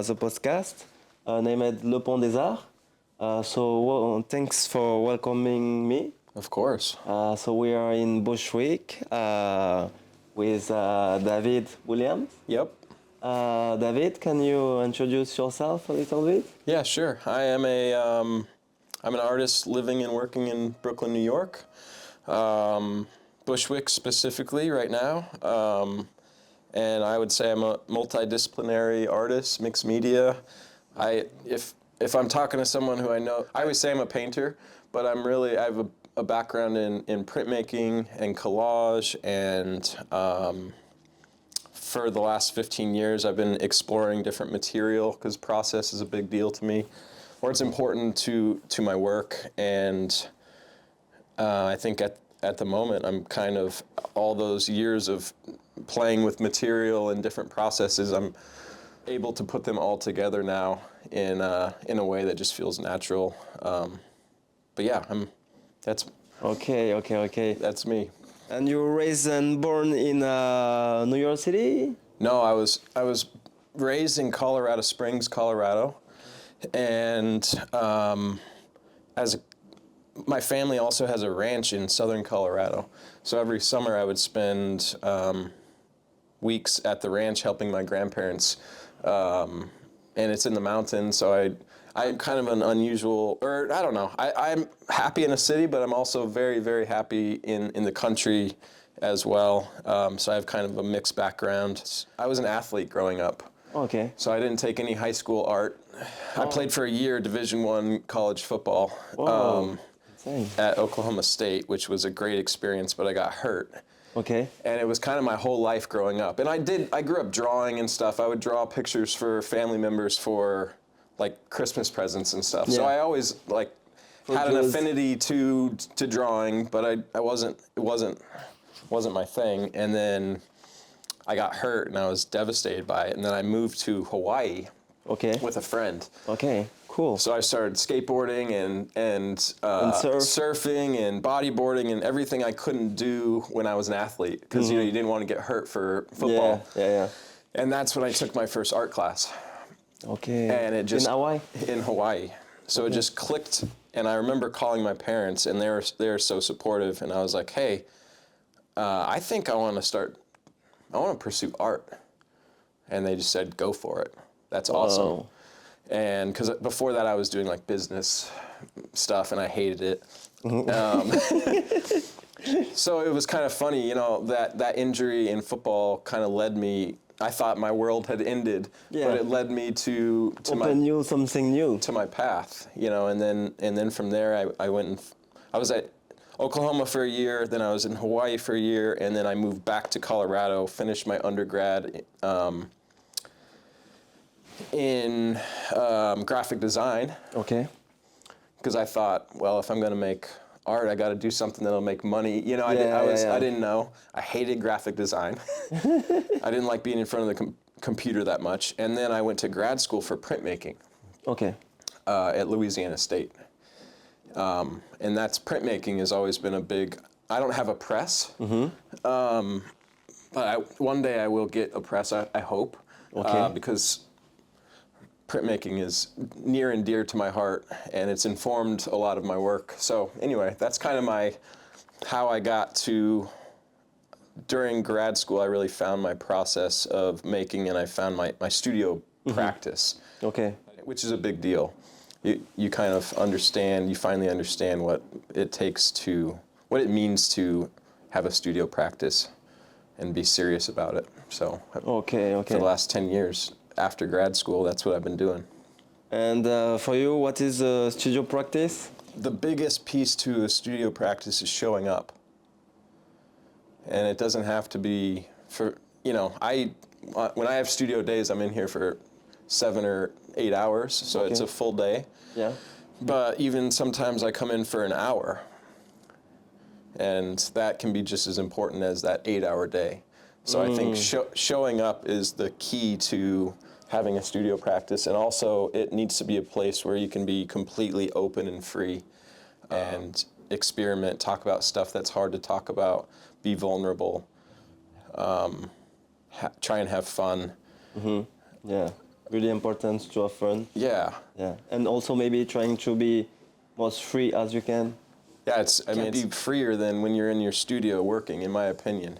the podcast named Le Pont des Arts. Thanks for welcoming me. Of course. So we are in Bushwick with David Williams. Yep. David, can you introduce yourself a little bit? Yeah, sure. I'm an artist living and working in Brooklyn, New York. Bushwick specifically right now. And I would say I'm a multidisciplinary artist, mixed media. If I'm talking to someone who I know, I always say I'm a painter, but I have a background in printmaking and collage, and for the last 15 years I've been exploring different material because process is a big deal to me, or it's important to my work, and I think at the moment I'm kind of, all those years of playing with material and different processes, I'm able to put them all together now in a way that just feels natural. But yeah, that's Okay. that's me. And you were raised and born in New York City? No, I was raised in Colorado Springs, Colorado, and my family also has a ranch in southern Colorado. So every summer I would spend weeks at the ranch helping my grandparents, and it's in the mountains, so I'm kind of an unusual, or I don't know, I'm happy in a city, but I'm also very, very happy in the country as well. So I have kind of a mixed background. I was an athlete growing up. Okay. So I didn't take any high school art. I played for a year Division I college football at Oklahoma State, which was a great experience, but I got hurt. Okay. And it was kind of my whole life growing up. And I grew up drawing and stuff. I would draw pictures for family members for like Christmas presents and stuff. Yeah. So I always had an affinity to drawing, but it wasn't my thing. And then I got hurt and I was devastated by it. And then I moved to Hawaii with a friend. Okay, cool. So I started skateboarding and surfing and bodyboarding and everything I couldn't do when I was an athlete, because you didn't want to get hurt for football. Yeah. And that's when I took my first art class. Okay. And it just in Hawaii. In Hawaii. So it just clicked, and I remember calling my parents, and they were so supportive, and I was like, hey, I think I want to pursue art. And they just said, go for it. That's awesome. And because before that I was doing like business stuff and I hated it. So it was kind of funny, that injury in football kind of led me, I thought my world had ended, but it led me to something new, to my path, and then from there I was at Oklahoma for a year, then I was in Hawaii for a year, and then I moved back to Colorado, finished my undergrad in graphic design. Okay. Because I thought, well, if I'm going to make art, I got to do something that'll make money. I didn't know. I hated graphic design. I didn't like being in front of the computer that much. And then I went to grad school for printmaking. Okay. At Louisiana State. And printmaking has always been a big, I don't have a press. But one day I will get a press, I hope. Okay. Because printmaking is near and dear to my heart, and it's informed a lot of my work. So anyway, that's kind of how I got to, during grad school, I really found my process of making, and I found my studio practice. Okay. Which is a big deal. You kind of you finally understand what it means to have a studio practice and be serious about it. So for the last 10 years, after grad school, that's what I've been doing. And for you, what is a studio practice? The biggest piece to a studio practice is showing up. And it doesn't have to be when I have studio days, I'm in here for 7 or 8 hours, so it's a full day. Yeah. But even sometimes I come in for an hour, and that can be just as important as that 8-hour day. So I think showing up is the key to having a studio practice, and also it needs to be a place where you can be completely open and free and experiment, talk about stuff that's hard to talk about, be vulnerable, try and have fun. Yeah. really important to have fun. Yeah. Yeah, and also maybe trying to be most free as you can. Yeah, I mean, it'd be freer than when you're in your studio working, in my opinion.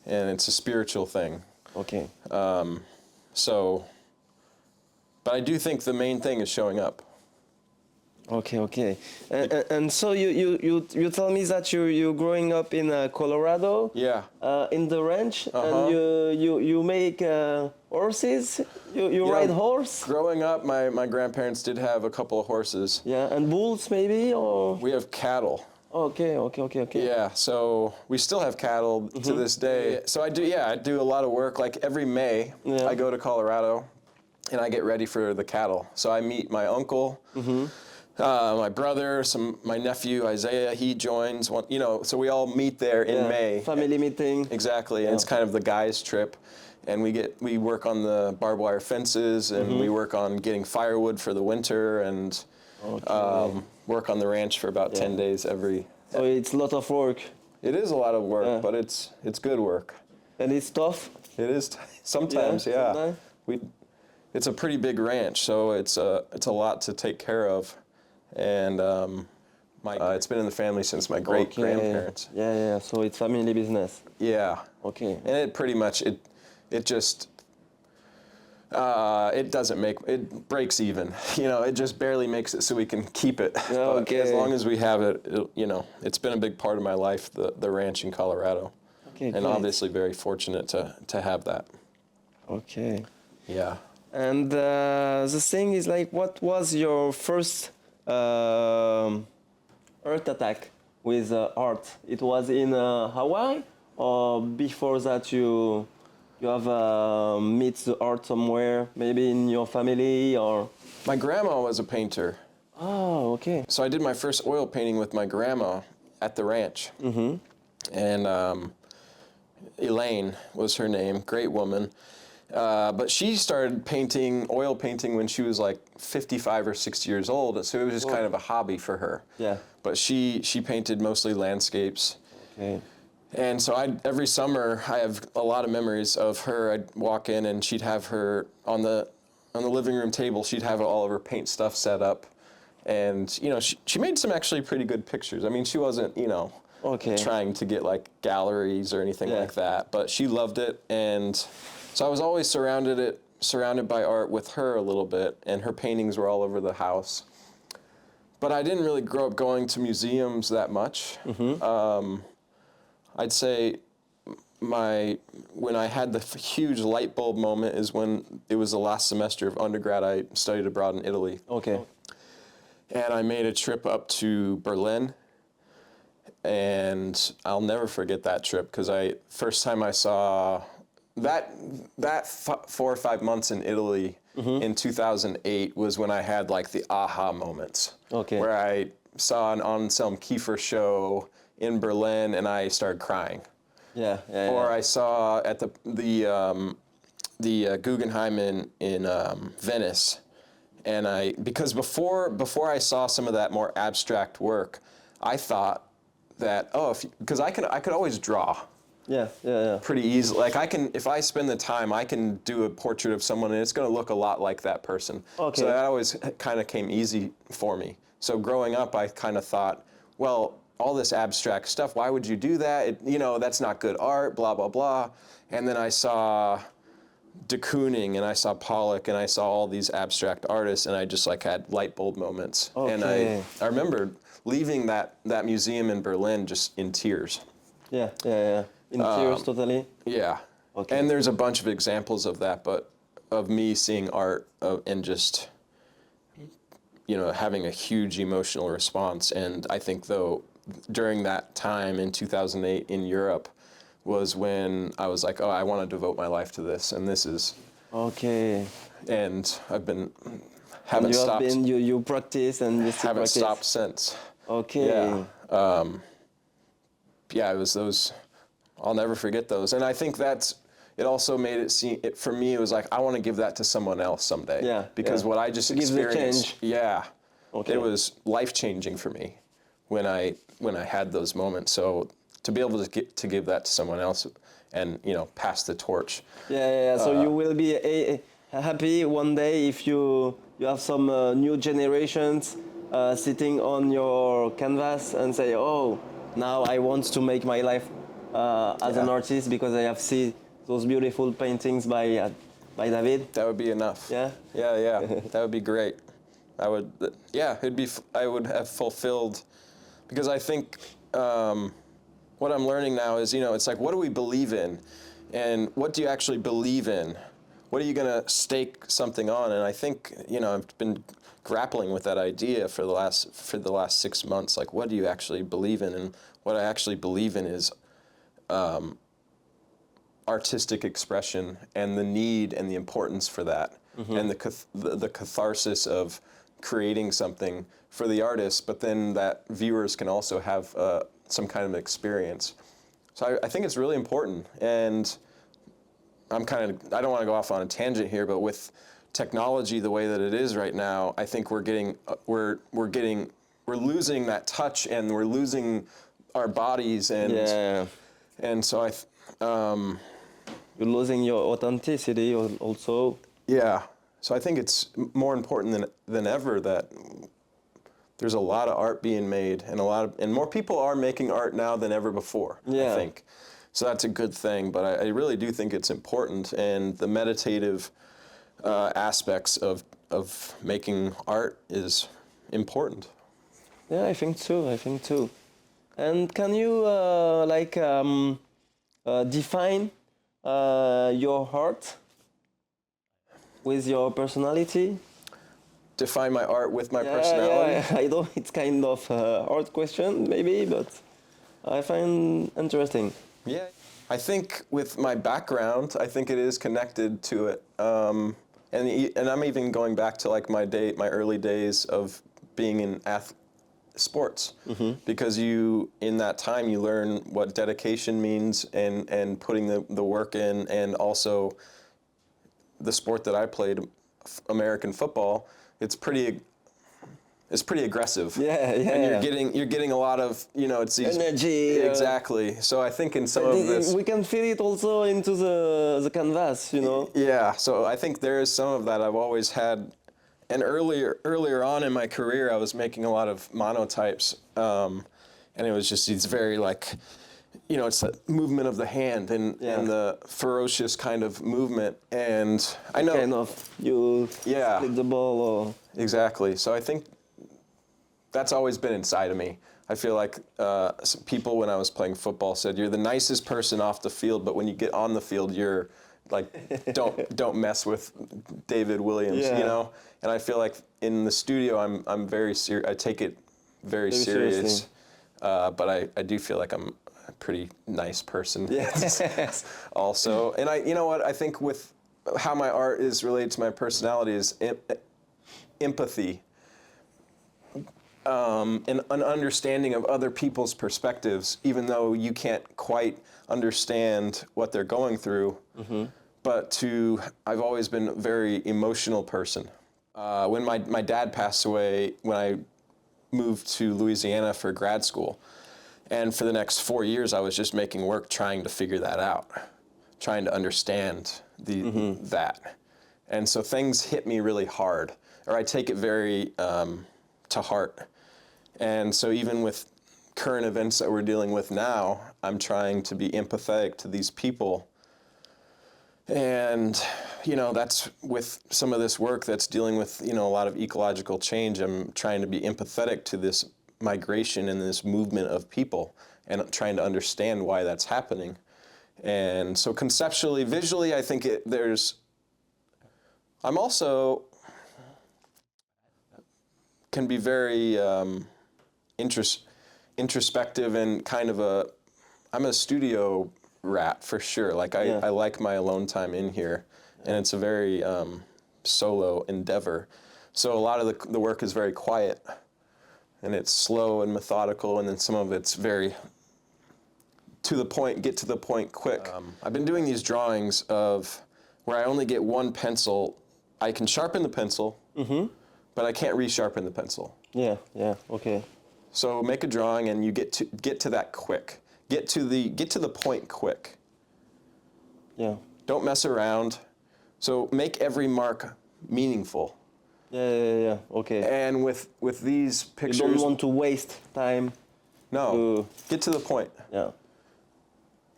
And it's a spiritual thing. Okay. So, but I do think the main thing is showing up. Okay, okay. And so you tell me that you growing up in Colorado. Yeah. In the ranch, Uh-huh. and you make horses. You ride horse. Growing up, my grandparents did have a couple of horses. Yeah, and bulls maybe, or. We have cattle. Okay, okay. Yeah, so we still have cattle to this day. So I do a lot of work. Like every May, I go to Colorado, and I get ready for the cattle. So I meet my uncle. My brother, my nephew Isaiah, he joins. So we all meet there in May. Family meeting. Exactly, and it's kind of the guys' trip, and we work on the barbed wire fences, and we work on getting firewood for the winter, and work on the ranch for about 10 days every. So it's a lot of work. It is a lot of work, but it's good work. And it's tough. It is sometimes, yeah. Sometimes. It's a pretty big ranch, so it's a lot to take care of. And it's been in the family since my great-grandparents. Yeah. So it's family business. Yeah. Okay. And it pretty much, it just, it doesn't it breaks even. It just barely makes it so we can keep it. But as long as we have it, it's been a big part of my life, the ranch in Colorado. Okay, and obviously very fortunate to have that. Okay. Yeah. And the thing is, like, what was your first earth attack with art? It was in Hawaii, or before that you have met the art somewhere, maybe in your family, or? My grandma was a painter. Oh, okay. So I did my first oil painting with my grandma at the ranch. And Elaine was her name, great woman. But she started oil painting when she was like 55 or 60 years old, so it was just kind of a hobby for her. Yeah. But she painted mostly landscapes. Okay. And so every summer I have a lot of memories of her. I'd walk in and she'd have her on the living room table. She'd have all of her paint stuff set up, and she made some actually pretty good pictures. I mean, she wasn't trying to get like galleries or anything like that, but she loved it, and so I was always surrounded by art with her a little bit, and her paintings were all over the house. But I didn't really grow up going to museums that much. I'd say when I had the huge light bulb moment is when it was the last semester of undergrad. I studied abroad in Italy. Okay. And I made a trip up to Berlin, and I'll never forget that trip because first time I saw that 4 or 5 months in Italy in 2008 was when I had like the aha moments. Okay. Where I saw an Anselm Kiefer show in Berlin and I started crying. Or I saw at the Guggenheim in Venice, and because before I saw some of that more abstract work, I thought that because I could always draw. Pretty easy. Like if I spend the time, I can do a portrait of someone and it's going to look a lot like that person. Okay. So that always kind of came easy for me. So growing up, I kind of thought, well, all this abstract stuff, why would you do that? That's not good art, blah, blah, blah. And then I saw de Kooning and I saw Pollock and I saw all these abstract artists, and I just like had light bulb moments. Okay. And I remember leaving that museum in Berlin just in tears. In tears, totally? Yeah. Okay. And there's a bunch of examples of that, but of me seeing art and just, having a huge emotional response. And I think, though, during that time in 2008 in Europe was when I was like, I want to devote my life to this, and this is... Okay. And I've been... Haven't stopped. You practice and you still haven't stopped since. Okay. Yeah. It was those... I'll never forget those. And I think it also made it for me, it was like, I want to give that to someone else someday. Yeah. Because what I just experienced, it was life-changing for me when I had those moments. So to be able to give that to someone else and, pass the torch. So you will be happy one day if you have some new generations sitting on your canvas and say, oh, now I want to make my life as an Yeah. artist because I have seen those beautiful paintings by David. That would be enough. Yeah. Yeah. That would be great. I would, yeah, I would have fulfilled, because I think what I'm learning now is, it's like, what do we believe in? And what do you actually believe in? What are you going to stake something on? And I think, I've been grappling with that idea for the last 6 months. Like, what do you actually believe in? And what I actually believe in is artistic expression and the need and the importance for that, and the catharsis of creating something for the artist, but then that viewers can also have some kind of experience. So I think it's really important, and I don't want to go off on a tangent here, but with technology the way that it is right now, I think we're losing that touch, and we're losing our bodies, and so you're losing your authenticity also. yeah. So I think it's more important than ever that there's a lot of art being made, and more people are making art now than ever before. Yeah. I think. So that's a good thing, but I really do think it's important, and the meditative aspects of making art is important. Yeah, I think too. And can you define your art with your personality? Define my art with my personality? Yeah, I know it's kind of a hard question, maybe, but I find interesting. Yeah, I think with my background, I think it is connected to it, and I'm even going back to like my early days of being in sports, because in that time you learn what dedication means, and putting the work in, and also the sport that I played, American football. It's pretty aggressive. Yeah. And you're getting a lot of, it's these energy. Exactly. So I think in some of this, we can feel it also into the canvas, Yeah. So I think there is some of that I've always had. And earlier on in my career, I was making a lot of monotypes, and it was just these very it's the movement of the hand and the ferocious kind of movement. And I know kind of you flip the ball or exactly. So I think that's always been inside of me. I feel like some people when I was playing football said you're the nicest person off the field, but when you get on the field, you're like don't mess with David Williams, And I feel like in the studio, I'm very serious. I take it very serious, but I do feel like I'm a pretty nice person. Yes. Also, and I think with how my art is related to my personality is empathy. And an understanding of other people's perspectives, even though you can't quite understand what they're going through. But I've always been a very emotional person. When my dad passed away, when I moved to Louisiana for grad school, and for the next 4 years, I was just making work trying to figure that out, trying to understand that. And so things hit me really hard, or I take it very to heart. And so even with current events that we're dealing with now, I'm trying to be empathetic to these people. And, that's with some of this work that's dealing with, a lot of ecological change. I'm trying to be empathetic to this migration and this movement of people, and trying to understand why that's happening. And so conceptually, visually, I think I'm also can be very introspective and kind of I'm a studio rat for sure. Like I like my alone time in here, and it's a very solo endeavor. So a lot of the work is very quiet, and it's slow and methodical, and then some of it's very to the point, get to the point quick. I've been doing these drawings of where I only get one pencil. I can sharpen the pencil, but I can't resharpen the pencil. Yeah, okay. So make a drawing, and you get to that quick. Get to the point quick. Yeah. Don't mess around. So make every mark meaningful. Yeah. Okay. And with these pictures, You don't want to waste time. no, get to the point. Yeah.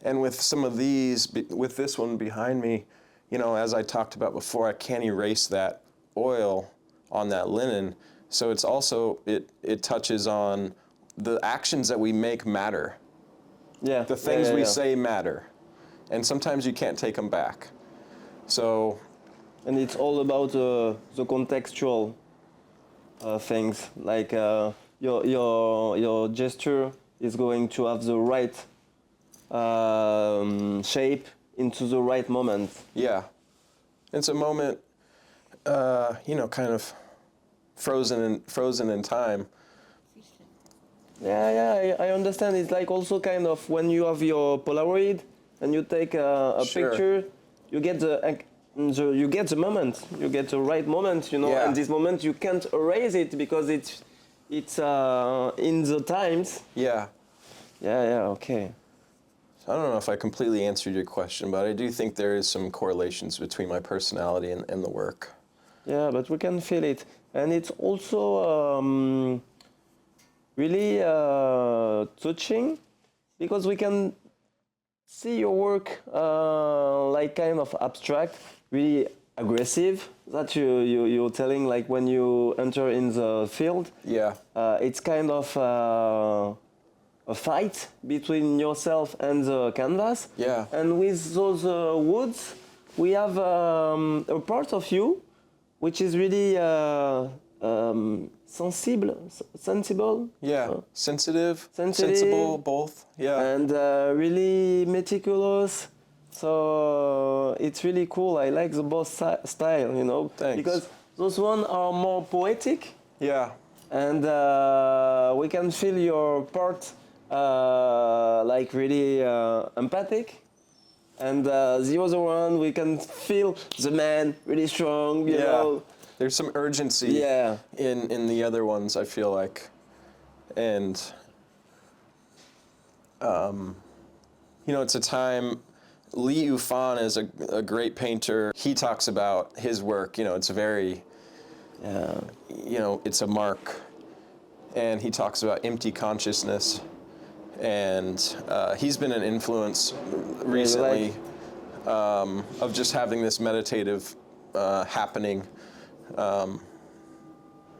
And with some of these, with this one behind me, you know, as I talked about before, I can't erase that oil on that linen. So it's also, it touches on the actions that we make matter. Yeah. The things we say matter. And sometimes you can't take them back. So. And it's all about the contextual things. Like your gesture is going to have the right shape into the right moment. Yeah. It's a moment, you know, kind of frozen in time. Yeah, I understand. It's like also kind of when you have your Polaroid and you take a Sure. picture, you get the moment, you get the right moment, you know. Yeah. And this moment you can't erase it because it's in the times. Yeah. Yeah, okay. I don't know if I completely answered your question, but I do think there is some correlations between my personality and the work. Yeah, but we can feel it, and it's also really touching because we can see your work like kind of abstract, really aggressive. That you're telling, like when you enter in the field. Yeah. It's kind of a fight between yourself and the canvas. Yeah. And with those woods, we have a part of you which is really sensible. Yeah. Sensitive, Sensitive. sensible, both. Yeah. And really meticulous. So it's really cool. I like the both style, you know. Thanks. Because those ones are more poetic. Yeah. And we can feel your part like really empathic. And the other one, we can feel the man really strong, you know. There's some urgency in the other ones, I feel like. And, you know, it's a time, Li Yufan is a great painter. He talks about his work, you know, it's very, you know, it's a mark. And he talks about empty consciousness. And he's been an influence recently of just having this meditative happening.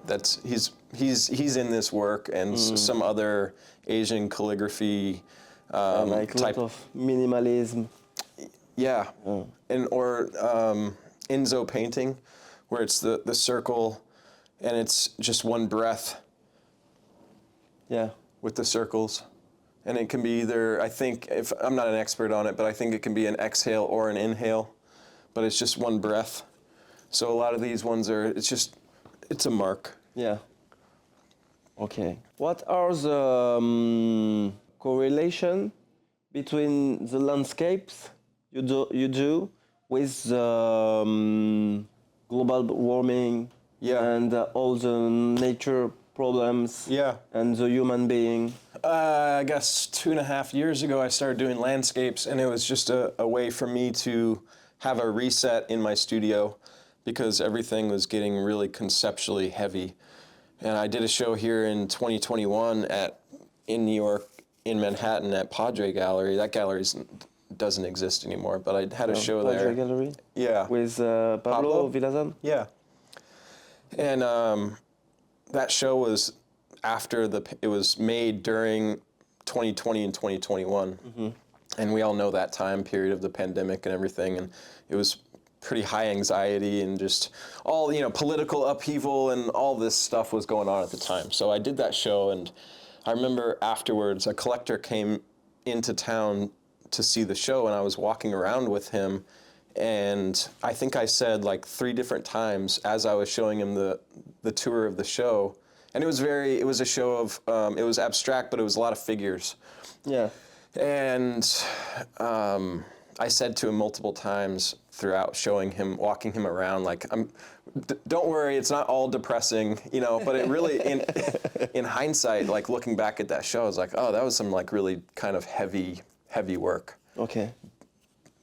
That's he's in this work and some other Asian calligraphy like type lot of minimalism. Yeah, and or Enzo painting, where it's the circle, and it's just one breath. Yeah. With the circles. And it can be either, I think, if I'm not an expert on it, but I think it can be an exhale or an inhale, but it's just one breath. So a lot of these ones are, it's a mark. Yeah. Okay. What are the correlation between the landscapes you do with the global warming and all the nature problems and the human being? I guess 2.5 years ago, I started doing landscapes, and it was just a way for me to have a reset in my studio because everything was getting really conceptually heavy. And I did a show here in 2021 in New York, in Manhattan at Padre Gallery. That gallery doesn't exist anymore, but I had a show there. Padre Gallery? Yeah. With Pablo Villazan? Yeah. And that show was after it was made during 2020 and 2021. And we all know that time period of the pandemic and everything, and it was pretty high anxiety and just all, you know, political upheaval and all this stuff was going on at the time. So I did that show, and I remember afterwards a collector came into town to see the show, and I was walking around with him, and I think I said like 3 different times as I was showing him the tour of the show. And it was a show of, it was abstract, but it was a lot of figures. Yeah. And I said to him multiple times throughout showing him, walking him around, like, don't worry, it's not all depressing, you know, but it really, in hindsight, like looking back at that show, I was like, oh, that was some like really kind of heavy work. Okay.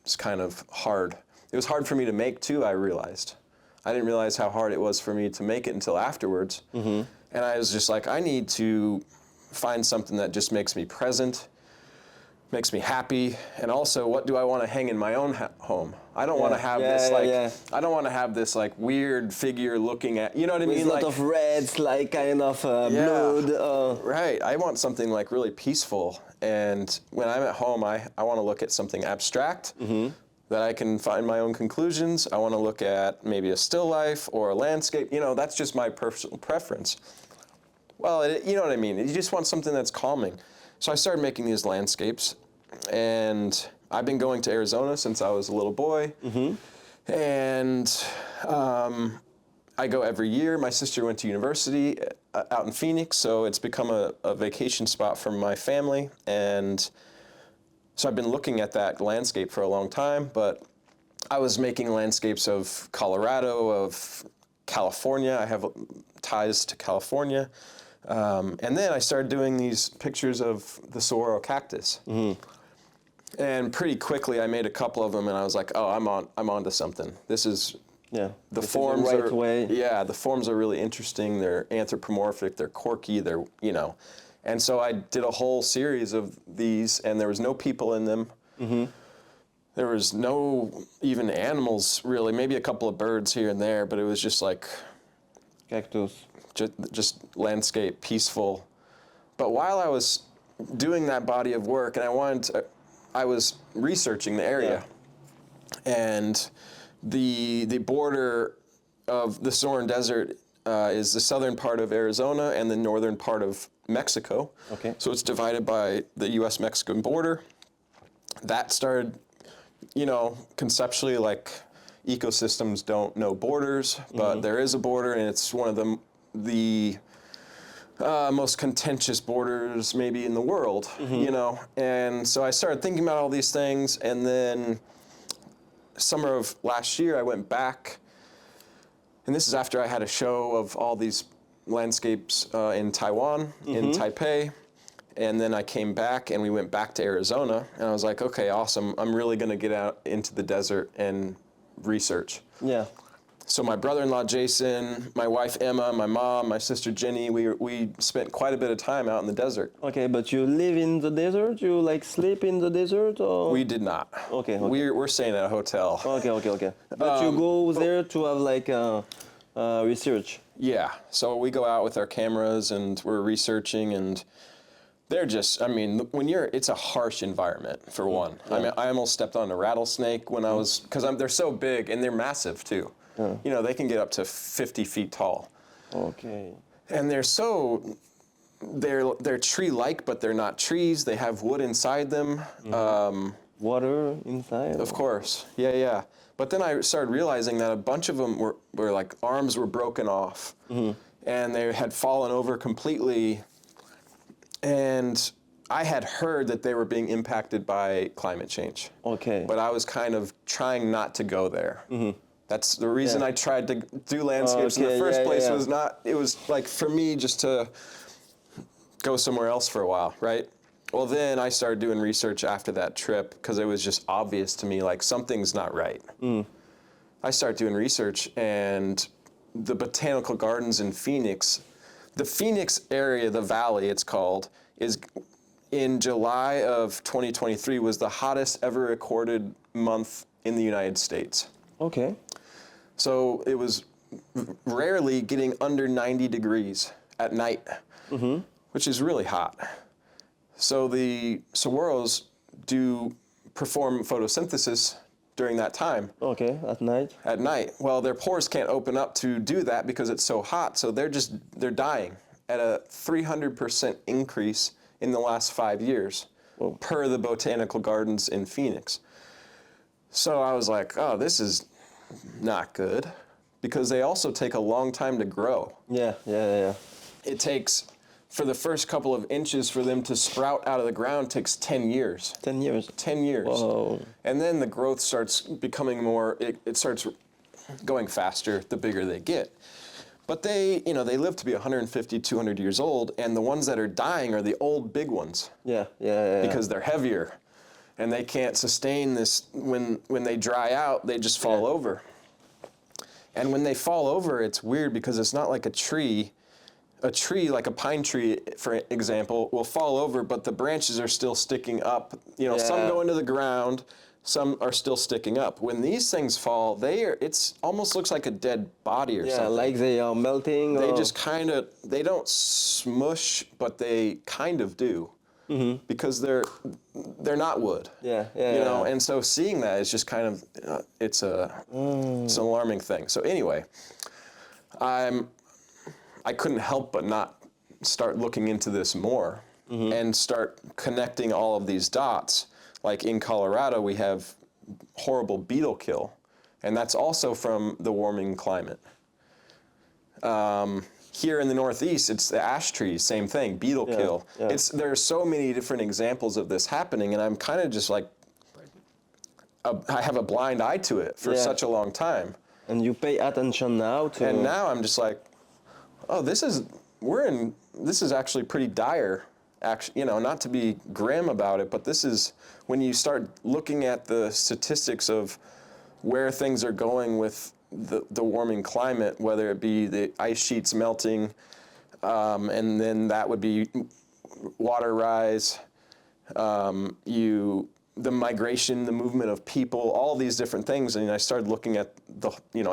It's kind of hard. it was hard for me to make too, I realized. I didn't realize how hard it was for me to make it until afterwards. And I was just like, I need to find something that just makes me present, makes me happy, and also what do I want to hang in my own home? I don't want to have this I don't want to have this like weird figure looking at, you know what I mean? With a lot of reds, like kind of blood. Right. I want something like really peaceful. And when I'm at home, I want to look at something abstract that I can find my own conclusions. I want to look at maybe a still life or a landscape. You know, that's just my personal preference. Well, you know what I mean? You just want something that's calming. So I started making these landscapes, and I've been going to Arizona since I was a little boy. And I go every year. My sister went to university out in Phoenix, so it's become a vacation spot for my family. And so I've been looking at that landscape for a long time, but I was making landscapes of Colorado, of California. I have ties to California. And then I started doing these pictures of the saguaro cactus. And pretty quickly I made a couple of them, and I was like, oh, I'm onto something. This is the forms the right way. Yeah, the forms are really interesting. They're anthropomorphic, they're quirky, they're, you know. And so I did a whole series of these, and there was no people in them. There was no even animals, really, maybe a couple of birds here and there, but it was just like Cactus. Just landscape, peaceful. But while I was doing that body of work, and I was researching the area, and the border of the Sonoran Desert is the southern part of Arizona and the northern part of Mexico. So it's divided by the U.S.-Mexican border. That started, you know, conceptually, like, ecosystems don't know borders, but there is a border, and it's one of the most contentious borders maybe in the world, you know. And so I started thinking about all these things, and then summer of last year I went back, and this is after I had a show of all these landscapes in Taiwan, in Taipei, and then I came back and we went back to Arizona, and I was like, okay, awesome, I'm really gonna get out into the desert and research. So my brother-in-law Jason, my wife Emma, my mom, my sister Jenny, we spent quite a bit of time out in the desert. Okay, but you live in the desert? You like sleep in the desert, or? We did not. Okay. We're staying at a hotel. Okay. But you go there to have like research? Yeah, so we go out with our cameras and we're researching, and they're just, I mean, it's a harsh environment for one. I mean, I almost stepped on a rattlesnake when I was, because they're so big and they're massive too. You know, they can get up to 50 feet tall. Okay. And they're tree-like, but they're not trees. They have wood inside them. Water inside? Of course, yeah. But then I started realizing that a bunch of them were like, arms were broken off, and they had fallen over completely. And I had heard that they were being impacted by climate change. Okay. But I was kind of trying not to go there. That's the reason I tried to do landscapes in the first place. Was not, it was like for me just to go somewhere else for a while, right? Well, then I started doing research after that trip because it was just obvious to me, like, something's not right. I started doing research, and the botanical gardens in Phoenix, the Phoenix area, the valley it's called, is in July of 2023 was the hottest ever recorded month in the United States. Okay. So it was rarely getting under 90 degrees at night, which is really hot. So the saguaros do perform photosynthesis during that time. Okay, at night? At night. Well, their pores can't open up to do that because it's so hot, so they're dying at a 300% increase in the last 5 years per the botanical gardens in Phoenix. So I was like, oh, this is not good, because they also take a long time to grow. Yeah. It takes, for the first couple of inches for them to sprout out of the ground, takes 10 years. 10 years? 10 years. Whoa. And then the growth starts becoming more, it starts going faster the bigger they get. But they live to be 150, 200 years old, and the ones that are dying are the old big ones. Yeah. Because they're heavier. and they can't sustain this. When they dry out, they just fall over. And when they fall over, it's weird because it's not like a tree. A tree, like a pine tree, for example, will fall over, but the branches are still sticking up. You know, some go into the ground, some are still sticking up. When these things fall, it's almost looks like a dead body or something. Yeah, like they are melting. They just kind of, they don't smush, but they kind of do. Because they're not wood. Yeah. You know, and so seeing that is just kind of, it's an alarming thing. So anyway, I couldn't help but not start looking into this more and start connecting all of these dots. Like in Colorado, we have horrible beetle kill, and that's also from the warming climate. Here in the Northeast, it's the ash trees, same thing, beetle kill. Yeah. There are so many different examples of this happening, and I'm kind of just like, I have a blind eye to it for such a long time. And you pay attention now to... And now I'm just like, oh, this is actually pretty dire. Actually, you know, not to be grim about it, but this is when you start looking at the statistics of where things are going with the warming climate, whether it be the ice sheets melting, and then that would be water rise, the migration, the movement of people, all these different things. And I started looking at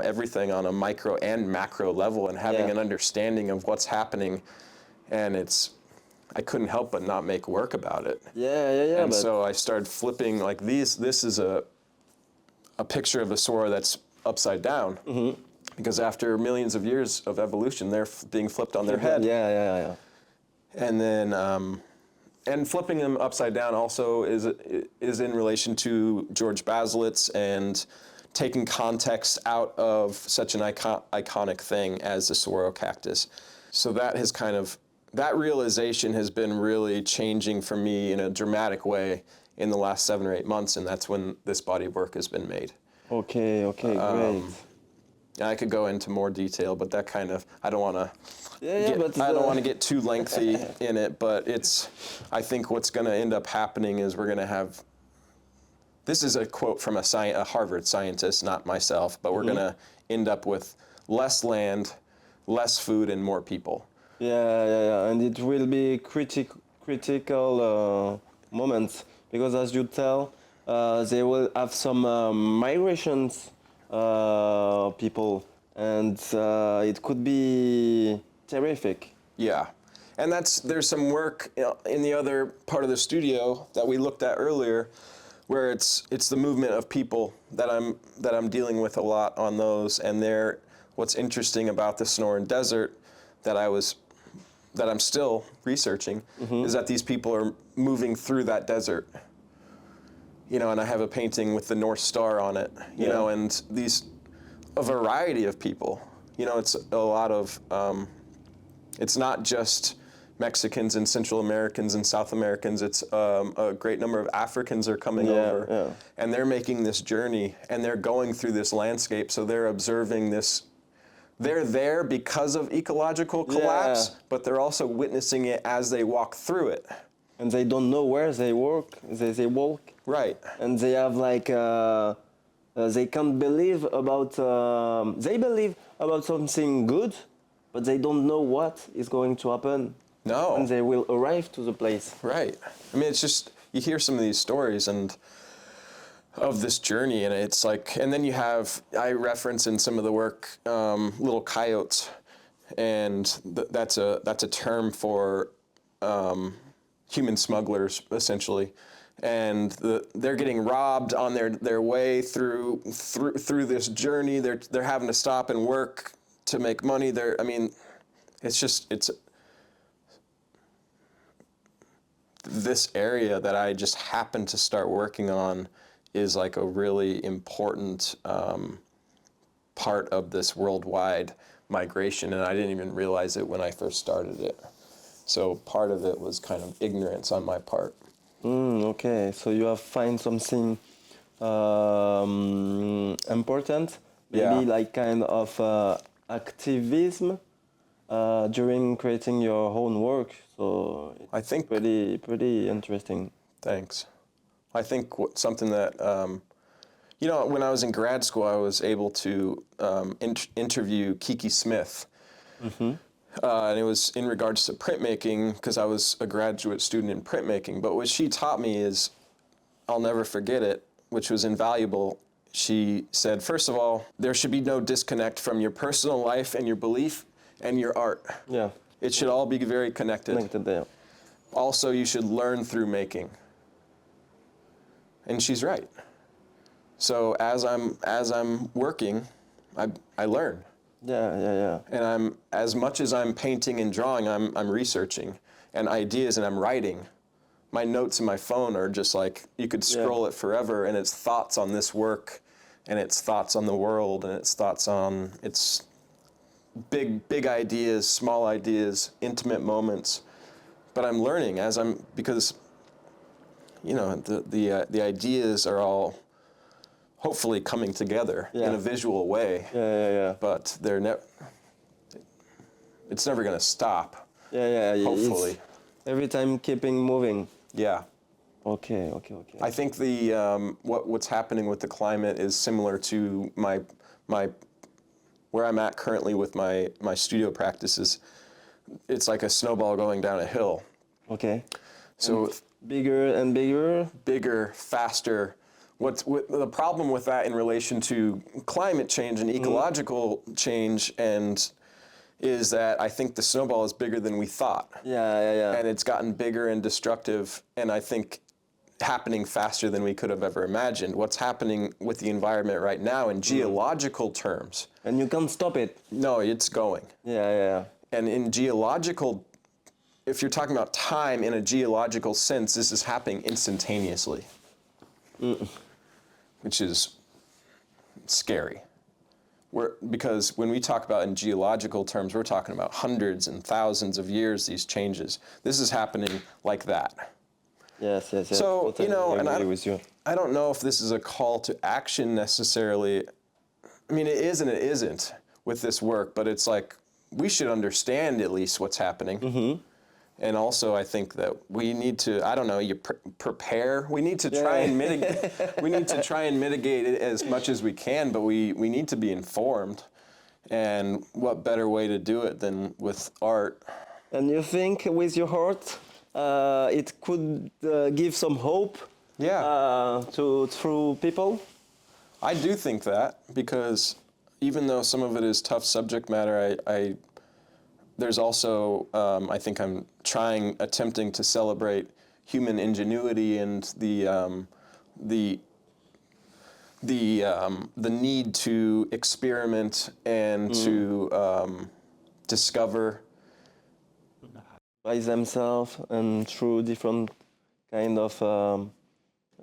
everything on a micro and macro level and having an understanding of what's happening. And I couldn't help but not make work about it. Yeah. And so I started flipping like these. This is a picture of a saguaro that's upside down. Because after millions of years of evolution, they're being flipped on their head. Yeah. And then, and flipping them upside down also is in relation to George Baselitz and taking context out of such an iconic thing as the saguaro cactus. So that realization has been really changing for me in a dramatic way in the last 7 or 8 months, and that's when this body of work has been made. Okay, great. I could go into more detail, but that kind of, I don't want to I don't want to get too lengthy in it, but I think what's going to end up happening is we're going to have, this is a quote from a Harvard scientist, not myself, but we're going to end up with less land, less food, and more people. Yeah, and it will be critical moments, because as you tell, they will have some migrations people, and it could be terrific. Yeah, and there's some work in the other part of the studio that we looked at earlier, where it's the movement of people that I'm dealing with a lot on those. And what's interesting about the Sonoran Desert that I'm still researching is that these people are moving through that desert. You know, and I have a painting with the North Star on it. You know, and a variety of people. You know, it's a lot of. It's not just Mexicans and Central Americans and South Americans. It's a great number of Africans are coming over, and they're making this journey, and they're going through this landscape. So they're observing this. They're there because of ecological collapse, but they're also witnessing it as they walk through it. And they don't know where they walk. They walk. Right. And they have like they can't believe about. They believe about something good, but they don't know what is going to happen. No. And they will arrive to the place. Right. I mean, it's just, you hear some of these stories of this journey, and it's like, and then I reference in some of the work, little coyotes, and that's a term for human smugglers, essentially. And they're getting robbed on their way through this journey. They're having to stop and work to make money. It's this area that I just happened to start working on is like a really important part of this worldwide migration, and I didn't even realize it when I first started it. So part of it was kind of ignorance on my part. Okay, so you have find something important, maybe like kind of activism during creating your own work. So I think pretty interesting. Thanks. I think something that, you know, when I was in grad school, I was able to interview Kiki Smith. And it was in regards to printmaking, because I was a graduate student in printmaking. But what she taught me is, I'll never forget it, which was invaluable. She said, first of all, there should be no disconnect from your personal life and your belief and your art. Yeah. It should all be very connected. Connected there. Also, you should learn through making. And she's right. So as I'm working, I learn. Yeah. And as much as I'm painting and drawing, I'm researching and ideas, and I'm writing. My notes in my phone are just like, you could scroll it forever, and it's thoughts on this work, and it's thoughts on the world, and it's thoughts on, it's big ideas, small ideas, intimate moments. But I'm learning because, you know, the ideas are all hopefully coming together in a visual way. Yeah. But it's never going to stop. Yeah. Hopefully. It's every time keeping moving. Yeah. Okay. I think what's happening with the climate is similar to my where I'm at currently with my studio practices. It's like a snowball going down a hill. Okay. So and bigger and bigger. Bigger, faster. The problem with that in relation to climate change and ecological change is that I think the snowball is bigger than we thought. Yeah. And it's gotten bigger and destructive, and I think happening faster than we could have ever imagined. What's happening with the environment right now in geological terms. And you can't stop it. No, it's going. Yeah. And in geological, if you're talking about time in a geological sense, this is happening instantaneously. Which is scary. Because when we talk about in geological terms, we're talking about hundreds and thousands of years, these changes. This is happening like that. Yes. So, totally, you know, and I don't know if this is a call to action necessarily. I mean, it is and it isn't with this work, but it's like, we should understand at least what's happening. And also, I think that we need to, I don't know, prepare. We need to try and mitigate. We need to try and mitigate it as much as we can, but we need to be informed. And what better way to do it than with art? And you think with your art, it could give some hope through people? I do think that, because even though some of it is tough subject matter, there's also, I think I'm attempting to celebrate human ingenuity and the need to experiment and to discover by themselves and through different kind of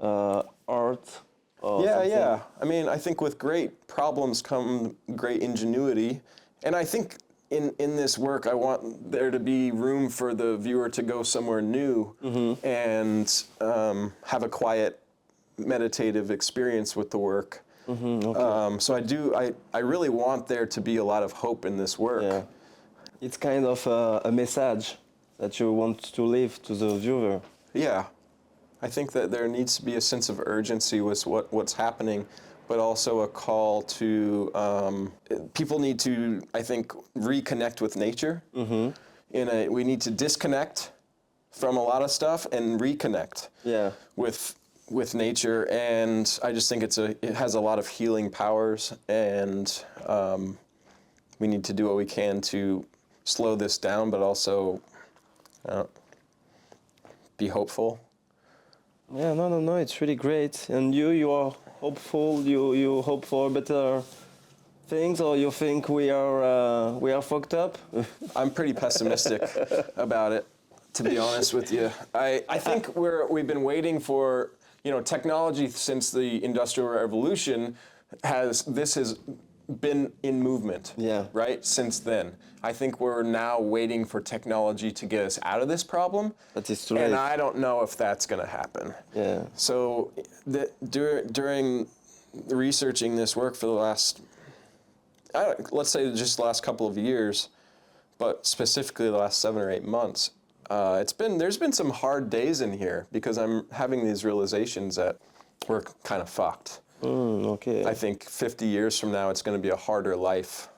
art. Yeah. I mean, I think with great problems come great ingenuity, and I think in this work, I want there to be room for the viewer to go somewhere new and have a quiet, meditative experience with the work. So I really want there to be a lot of hope in this work. Yeah. It's kind of a message that you want to leave to the viewer. Yeah. I think that there needs to be a sense of urgency with what's happening, but also a call to, people need to, I think, reconnect with nature. We need to disconnect from a lot of stuff and reconnect with nature. And I just think it has a lot of healing powers, and we need to do what we can to slow this down, but also be hopeful. Yeah, no, it's really great. And you are hopeful. You hope for better things, or you think we are fucked up? I'm pretty pessimistic about it, to be honest with you. I think we've been waiting for, technology since the Industrial Revolution has been in movement. Yeah. Right? Since then. I think we're now waiting for technology to get us out of this problem. That is true. And I don't know if that's going to happen. Yeah. So during researching this work for the last, let's say just the last couple of years, but specifically the last 7 or 8 months, there's been some hard days in here because I'm having these realizations that we're kind of fucked. Okay. I think 50 years from now, it's going to be a harder life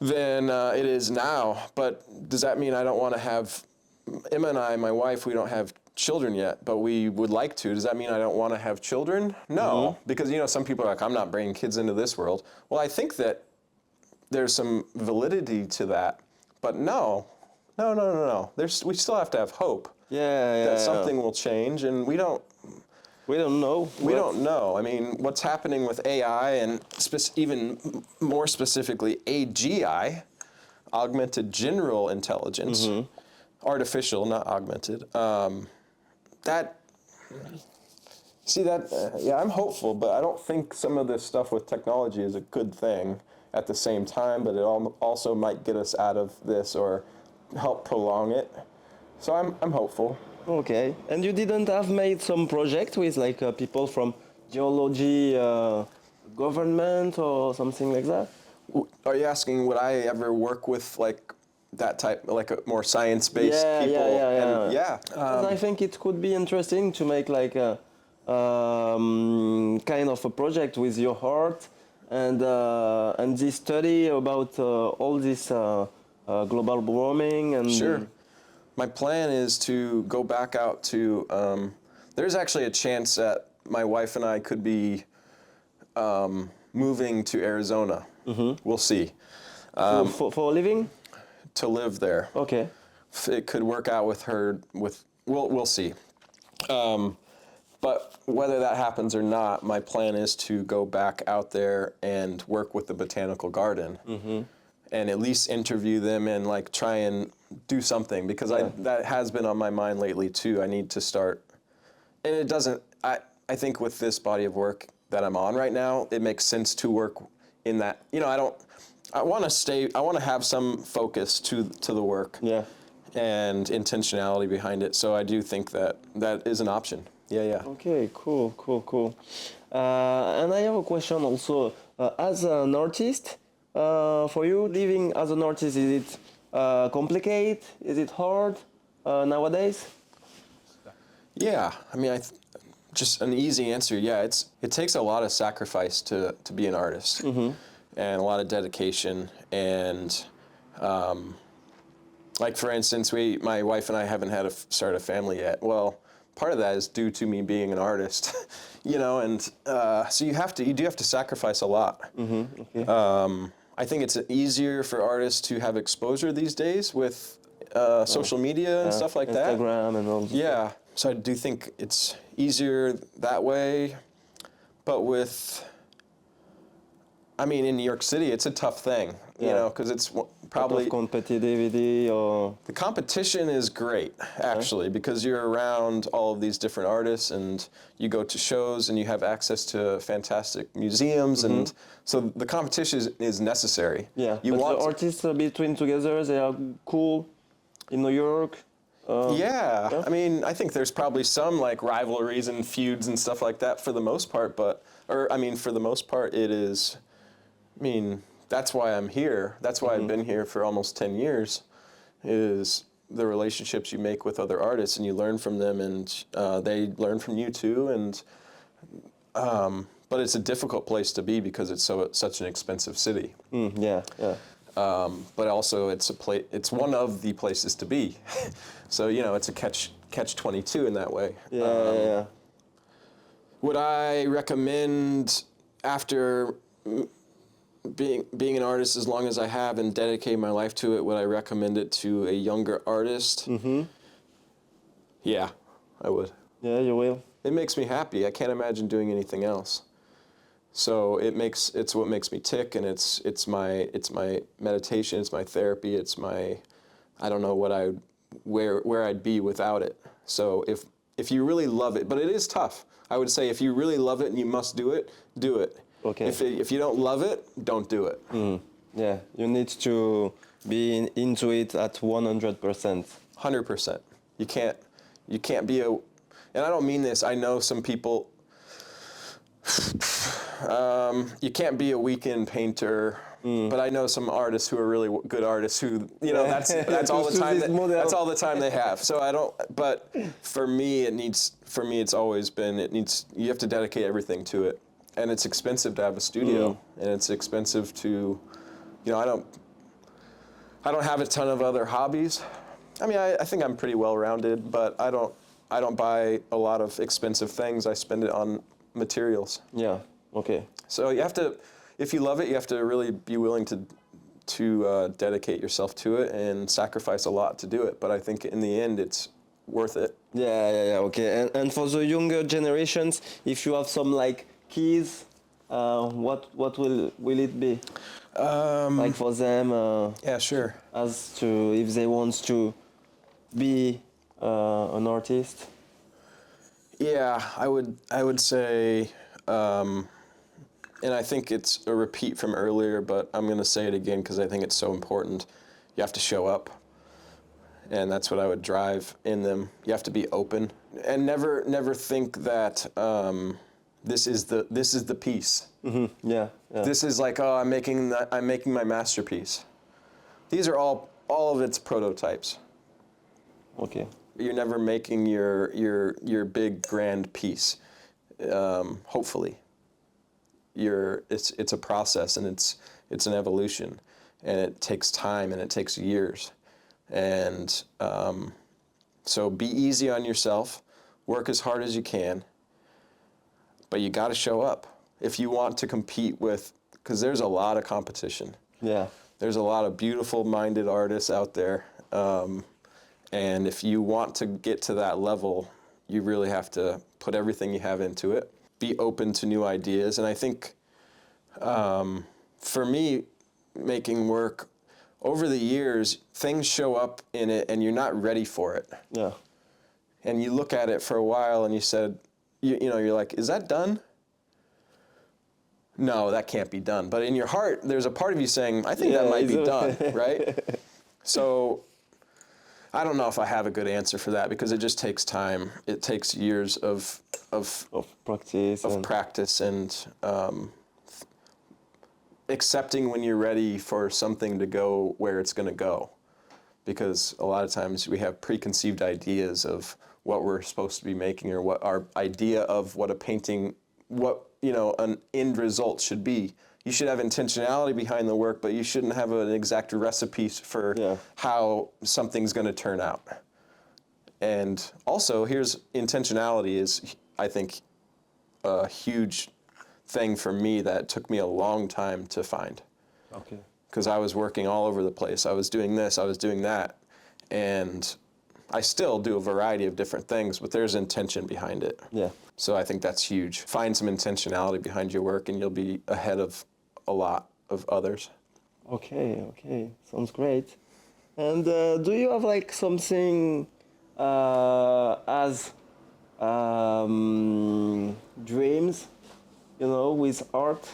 than it is now. But does that mean I don't want to have, Emma and I, my wife, we don't have children yet, but we would like to. Does that mean I don't want to have children? No, because, you know, some people are like, I'm not bringing kids into this world. Well, I think that there's some validity to that, but no. We still have to have hope that something will change, and we don't know. We don't know. I mean, what's happening with AI and even more specifically AGI, augmented general intelligence, artificial, not augmented. I'm hopeful, but I don't think some of this stuff with technology is a good thing at the same time, but it also might get us out of this or help prolong it. So I'm hopeful. Okay. And you didn't have made some project with like people from geology, government or something like that? Are you asking would I ever work with like that type, like a more science-based people? Yeah. I think it could be interesting to make like a kind of a project with your heart and this study about all this global warming and. Sure. My plan is to go back out to, there's actually a chance that my wife and I could be moving to Arizona. We'll see. For a living? To live there. Okay. It could work out with her, we'll see. But whether that happens or not, my plan is to go back out there and work with the botanical garden. And at least interview them and like try and do something because that has been on my mind lately too. I need to start, and it doesn't, I think with this body of work that I'm on right now, it makes sense to work in that, you know, I want to have some focus to the work and intentionality behind it. So I do think that is an option. Yeah. Okay, cool. And I have a question also, as an artist, for you, living as an artist, is it complicated? Is it hard nowadays? Yeah, I mean, just an easy answer. Yeah, it takes a lot of sacrifice to be an artist, and a lot of dedication. And like for instance, my wife and I haven't had start a family yet. Well, part of that is due to me being an artist, you know, and so you do have to sacrifice a lot. Okay. I think it's easier for artists to have exposure these days with social media and stuff like that. Instagram and all. Yeah, so I do think it's easier that way. But in New York City, it's a tough thing, you know, because it's probably competitivity or the competition is great actually because you're around all of these different artists and you go to shows and you have access to fantastic museums and so the competition is necessary. Yeah, but the artists between together, they are cool in New York. Yeah, I mean, I think there's probably some like rivalries and feuds and stuff like that for the most part, for the most part it is, that's why I'm here. That's why I've been here for almost 10 years, is the relationships you make with other artists and you learn from them and they learn from you too. And but it's a difficult place to be because it's such an expensive city. But also it's one of the places to be. So, you know, it's a catch-22 in that way. Yeah. Would I recommend after being an artist as long as I have and dedicating my life to it, would I recommend it to a younger artist? Yeah, I would. Yeah, you will. It makes me happy. I can't imagine doing anything else. So it's what makes me tick, and it's my meditation, it's my therapy, it's my, I don't know where I'd be without it. So if you really love it, but it is tough. I would say if you really love it and you must do it, do it. Okay. If you don't love it, don't do it. Yeah, you need to be into it at 100%. 100%. You can't be and I don't mean this, I know some people, you can't be a weekend painter But I know some artists who are really good artists who, you know, that's all the time. That's all the time they have. So I don't. But for me, it's always been. You have to dedicate everything to it, and it's expensive to have a studio, and it's expensive to, you know, I don't have a ton of other hobbies. I mean, I think I'm pretty well-rounded, but I don't buy a lot of expensive things. I spend it on materials. Yeah. Okay. So you have to, if you love it, you have to really be willing to dedicate yourself to it and sacrifice a lot to do it. But I think in the end, it's worth it. Yeah. Okay. And for the younger generations, if you have some like keys, what will it be? Like for them? Yeah, sure. As to if they want to be an artist. Yeah, I would say, and I think it's a repeat from earlier, but I'm going to say it again because I think it's so important. You have to show up, and that's what I would drive in them. You have to be open, and never think that this is the piece. Mm-hmm. Yeah. This is like, oh, I'm making my masterpiece. These are all of its prototypes. Okay. You're never making your big grand piece. Hopefully, it's a process, and it's an evolution, and it takes time, and it takes years, and so be easy on yourself, work as hard as you can, but you got to show up if you want to compete with, because there's a lot of competition. Yeah. There's a lot of beautiful-minded artists out there. And if you want to get to that level, you really have to put everything you have into it. Be open to new ideas. And I think for me, making work, over the years, things show up in it and you're not ready for it. Yeah. And you look at it for a while and you said, you know, you're like, is that done? No, that can't be done. But in your heart, there's a part of you saying, I think that might be done, right? So I don't know if I have a good answer for that because it just takes time. It takes years of practice and accepting when you're ready for something to go where it's going to go. Because a lot of times we have preconceived ideas of what we're supposed to be making or what our idea of what a painting, an end result should be. You should have intentionality behind the work, but you shouldn't have an exact recipe for how something's going to turn out. And also, here's intentionality is, I think, a huge thing for me that took me a long time to find. Okay. Because I was working all over the place. I was doing this, I was doing that. And I still do a variety of different things, but there's intention behind it. Yeah. So I think that's huge. Find some intentionality behind your work and you'll be ahead of a lot of others. Okay. Sounds great. And do you have like something as dreams, with art?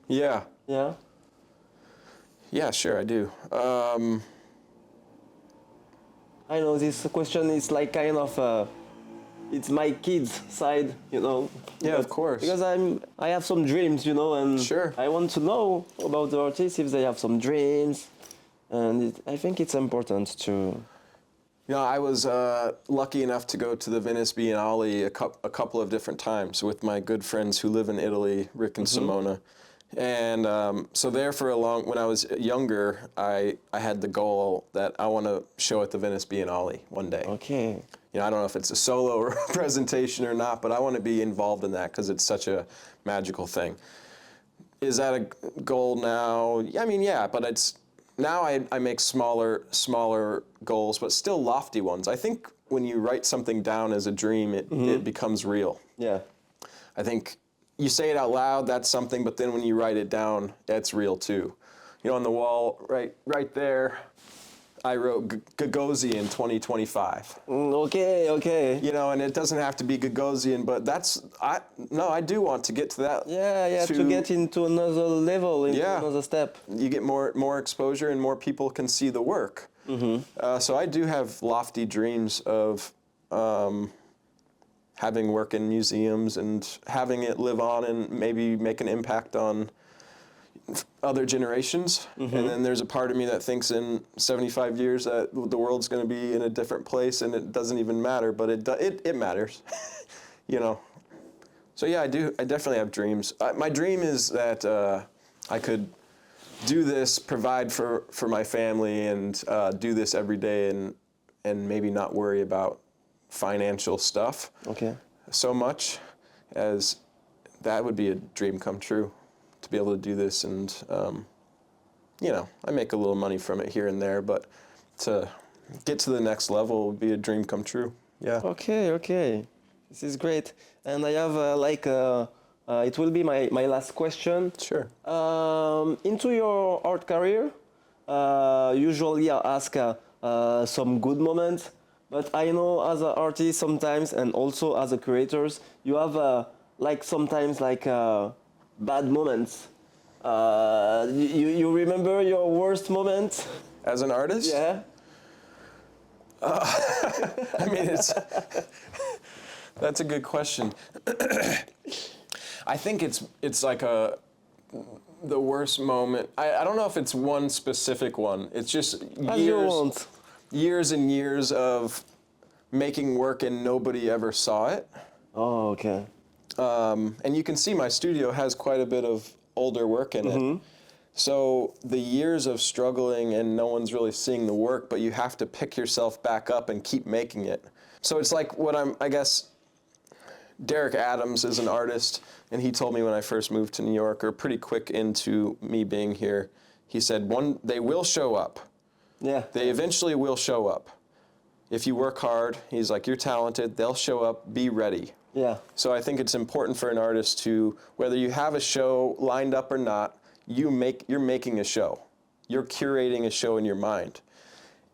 Yeah. Yeah? Yeah, sure, I do. I know this question is like kind of it's my kids' side, Yeah, of course. Because I have some dreams, and Sure. I want to know about the artists if they have some dreams, and I think it's important to. I was lucky enough to go to the Venice Biennale a couple of different times with my good friends who live in Italy, Rick and Simona. And so there when I was younger, I had the goal that I want to show at the Venice Biennale one day. Okay. I don't know if it's a solo presentation or not, but I want to be involved in that because it's such a magical thing. Is that a goal now? I mean, yeah, but now I make smaller goals, but still lofty ones. I think when you write something down as a dream, it becomes real. Yeah. I think you say it out loud, that's something, but then when you write it down, that's real too. On the wall right there, I wrote Gagosian 2025. Okay. And it doesn't have to be Gagosian, but I do want to get to that. Yeah, to get into another level, another step. You get more exposure and more people can see the work. So I do have lofty dreams of having work in museums and having it live on and maybe make an impact on, other generations, and then there's a part of me that thinks in 75 years that the world's going to be in a different place, and it doesn't even matter, but it matters, you know. So yeah, I definitely have dreams. My dream is that I could do this, provide for my family, and do this every day, and maybe not worry about financial stuff so much, as that would be a dream come true, to be able to do this. And you know, I make a little money from it here and there, but to get to the next level would be a dream come true. Yeah. Okay. This is great. And I have it will be my last question. Sure. Into your art career, usually I ask some good moments, but I know as an artist sometimes, and also as a curators, you have sometimes bad moments. You remember your worst moment? As an artist? Yeah. I mean, that's a good question. I think it's like the worst moment. I don't know if it's one specific one. It's just years and years of making work and nobody ever saw it. Oh, okay. And you can see my studio has quite a bit of older work in it. So the years of struggling and no one's really seeing the work, but you have to pick yourself back up and keep making it. So it's like I guess Derek Adams is an artist, and he told me when I first moved to New York, or pretty quick into me being here, he said, they will show up. Yeah. They eventually will show up. If you work hard, he's like, you're talented, they'll show up, be ready. Yeah. So I think it's important for an artist to, whether you have a show lined up or not, you're making a show. You're curating a show in your mind.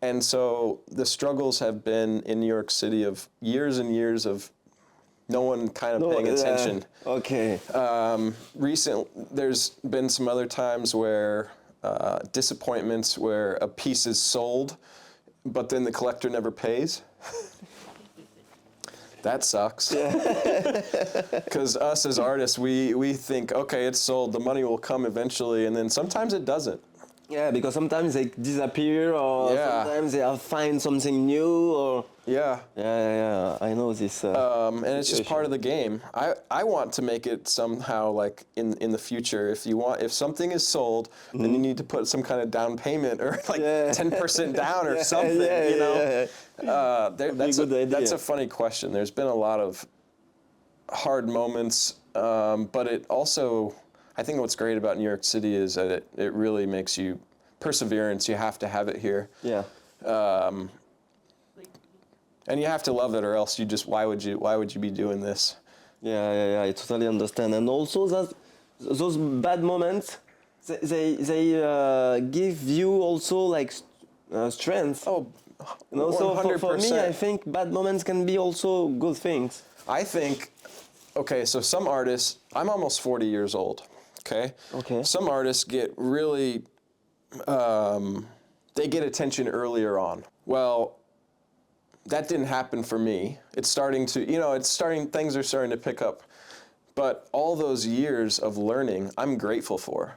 And so the struggles have been in New York City of years and years of no one kind of paying attention. Okay. There's been some other times where disappointments where a piece is sold, but then the collector never pays. That sucks. Because us as artists, we think, okay, it's sold, the money will come eventually, and then sometimes it doesn't. Yeah, because sometimes they disappear, or sometimes they find something new, or... Yeah. I know this. And it's just part of the game. I want to make it somehow like in the future. If something is sold, then you need to put some kind of down payment or like 10% down or something. You know, that's a funny question. There's been a lot of hard moments, but it also, I think what's great about New York City is that it really makes you perseverance. You have to have it here. Yeah. And you have to love it, or else why would you be doing this? Yeah, I totally understand. And also that those bad moments, they give you also like strength. Oh, and also 100%. For me, I think bad moments can be also good things. I think, okay, so some artists, I'm almost 40 years old, okay? Okay. Some artists get really, they get attention earlier on. Well, that didn't happen for me. It's starting to, things are starting to pick up. But all those years of learning, I'm grateful for.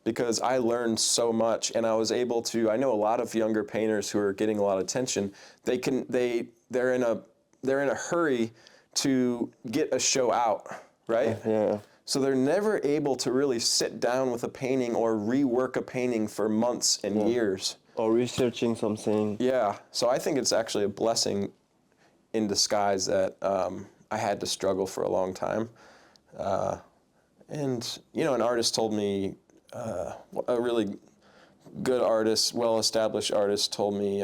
Because I learned so much, and I was able to, I know a lot of younger painters who are getting a lot of attention. They're in a hurry to get a show out, right? Yeah. So they're never able to really sit down with a painting or rework a painting for months and years. Or researching something. Yeah, so I think it's actually a blessing in disguise that I had to struggle for a long time. And, an artist told me, a really good artist, well-established artist told me,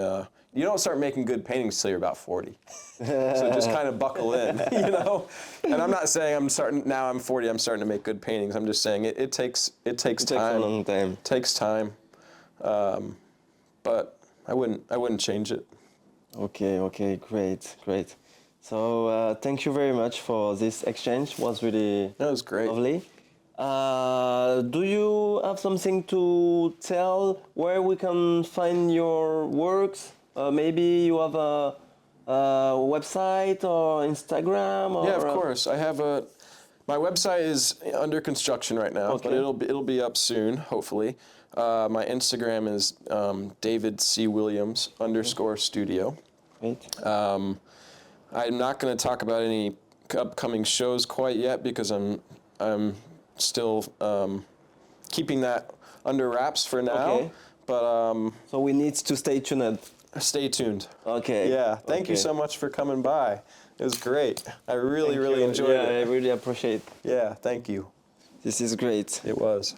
you don't start making good paintings till you're about 40. So just kind of buckle in, And I'm not saying now I'm 40, I'm starting to make good paintings. I'm just saying it takes time. It takes a long time. It takes time. But I wouldn't change it. Okay, great. So thank you very much for this exchange. It was really great. Lovely. Do you have something to tell where we can find your works? Maybe you have a website or Instagram? Or yeah, of course. I have My website is under construction right now, but Okay. it'll be up soon, hopefully. My Instagram is David C. Williams _studio. Great. I'm not going to talk about any upcoming shows quite yet because I'm still keeping that under wraps for now. Okay. But So we need to stay tuned. stay tuned. Okay. Yeah. Thank you Okay. so much for coming by. It was great. I really Thank you. enjoyed Yeah, I it. really appreciate. Yeah. Thank you. This is great. It was.